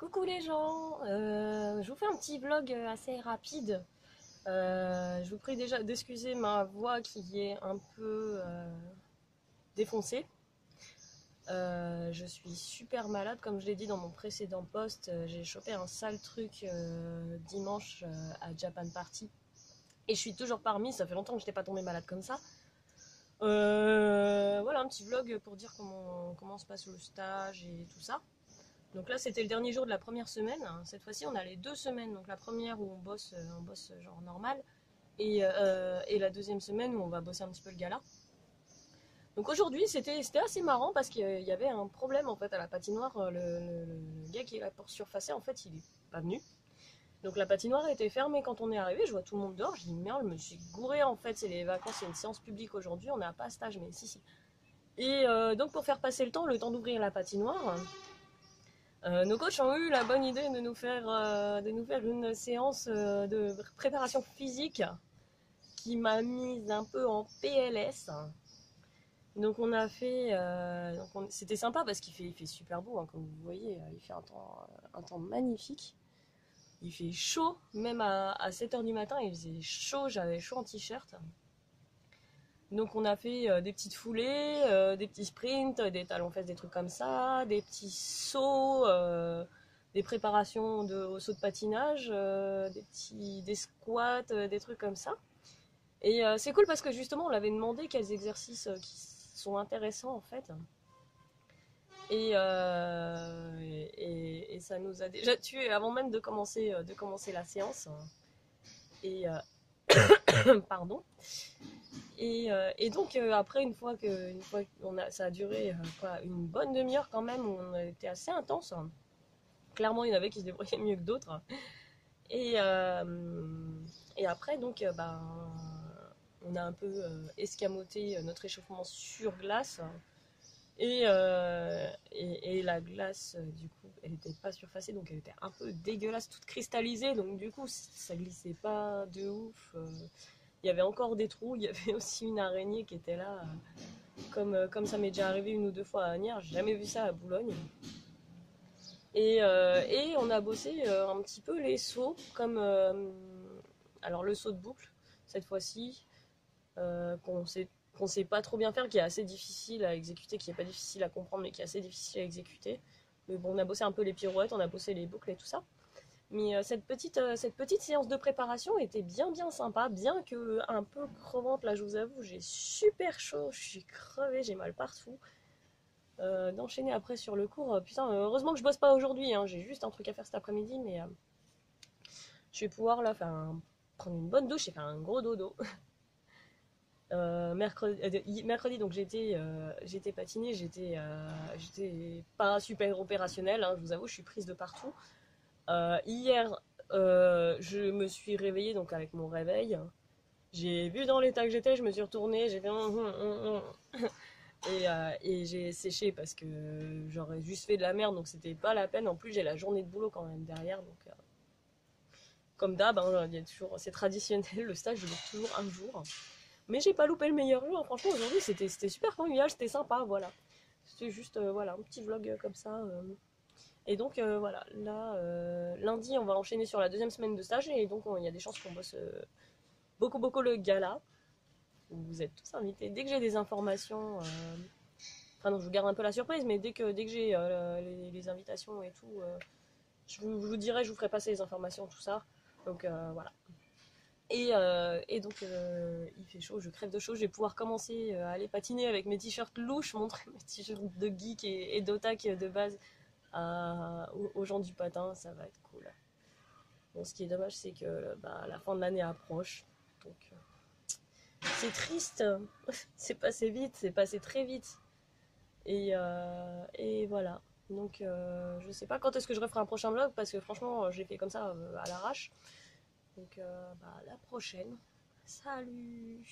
Coucou les gens, je vous fais un petit vlog assez rapide. Je vous prie déjà d'excuser ma voix qui est un peu défoncée. Je suis super malade, comme je l'ai dit dans mon précédent post. J'ai chopé un sale truc dimanche à Japan Party. Et je suis toujours parmi, ça fait longtemps que je n'étais pas tombée malade comme ça. Voilà un petit vlog pour dire comment se passe le stage et tout ça. Donc là, c'était le dernier jour de la première semaine. Cette fois-ci, on a les 2 semaines. Donc la première où on bosse genre normal. Et la deuxième semaine où on va bosser un petit peu le gala. Donc aujourd'hui, c'était assez marrant parce qu'il y avait un problème en fait à la patinoire. Le gars qui est là pour surfacer, en fait, il est pas venu. Donc la patinoire était fermée quand on est arrivé. Je vois tout le monde dehors. Je dis merde, je me suis gourée en fait. C'est les vacances, c'est une séance publique aujourd'hui. On n'a pas stage, mais si. Et donc pour faire passer le temps d'ouvrir la patinoire. Nos coachs ont eu la bonne idée de nous faire une séance de préparation physique qui m'a mise un peu en PLS. Donc on a fait, c'était sympa parce il fait super beau, hein, comme vous voyez, il fait un temps magnifique. Il fait chaud, même à 7h du matin, il faisait chaud, j'avais chaud en t-shirt. Donc on a fait des petites foulées, des petits sprints, des talons-fesses, des trucs comme ça, des petits sauts, des préparations au saut de patinage, des squats, des trucs comme ça. Et c'est cool parce que justement on l'avait demandé quels exercices qui sont intéressants en fait. Et ça nous a déjà tués avant même de commencer la séance. Et pardon. Et donc après ça a duré une bonne demi-heure quand même, où on a été assez intense. Clairement, il y en avait qui se débrouillaient mieux que d'autres. Et, euh, et après donc on a un peu escamoté notre échauffement sur glace. Et la glace, du coup, elle n'était pas surfacée, donc elle était un peu dégueulasse, toute cristallisée, donc du coup, ça glissait pas de ouf. Il y avait encore des trous, il y avait aussi une araignée qui était là, comme ça m'est déjà arrivé une ou deux fois à Agnières, j'ai jamais vu ça à Boulogne. Et on a bossé un petit peu les sauts, alors le saut de boucle, cette fois-ci, qu'on sait pas trop bien faire, qui est assez difficile à exécuter, qui est pas difficile à comprendre, mais qui est assez difficile à exécuter. Mais bon, on a bossé un peu les pirouettes, on a bossé les boucles et tout ça. Mais cette petite séance de préparation était bien sympa, bien que un peu crevante, là je vous avoue, j'ai super chaud, je suis crevée, j'ai mal partout. D'enchaîner après sur le cours, putain, heureusement que je bosse pas aujourd'hui, hein, j'ai juste un truc à faire cet après-midi, mais je vais pouvoir là prendre une bonne douche et faire un gros dodo. Mercredi, donc j'étais patinée, j'étais pas super opérationnelle, hein, je vous avoue, je suis prise de partout. Hier, je me suis réveillée donc avec mon réveil. J'ai vu dans l'état que j'étais, je me suis retournée, j'ai fait et j'ai séché parce que j'aurais juste fait de la merde, donc c'était pas la peine. En plus, j'ai la journée de boulot quand même derrière, donc comme d'hab, hein, c'est traditionnel, le stage dure toujours un jour. Mais j'ai pas loupé le meilleur jour, franchement aujourd'hui c'était super convivial, c'était sympa, voilà. C'était juste voilà, un petit vlog comme ça. Et donc voilà, là lundi on va enchaîner sur la deuxième semaine de stage et donc il y a des chances qu'on bosse beaucoup le gala. Vous êtes tous invités. Dès que j'ai des informations, enfin non je vous garde un peu la surprise, mais dès que j'ai les invitations et tout, je vous dirai, je vous ferai passer les informations, tout ça. Donc voilà. Et donc, il fait chaud, je crève de chaud. Je vais pouvoir commencer à aller patiner avec mes t-shirts louches, montrer mes t-shirts de geek et d'otak de base aux gens du patin. Ça va être cool. Bon, ce qui est dommage, c'est que la fin de l'année approche. Donc, c'est triste. C'est passé vite, c'est passé très vite. Et voilà. Donc, je sais pas quand est-ce que je referai un prochain vlog parce que franchement, j'ai fait comme ça à l'arrache. Donc, la prochaine. Salut!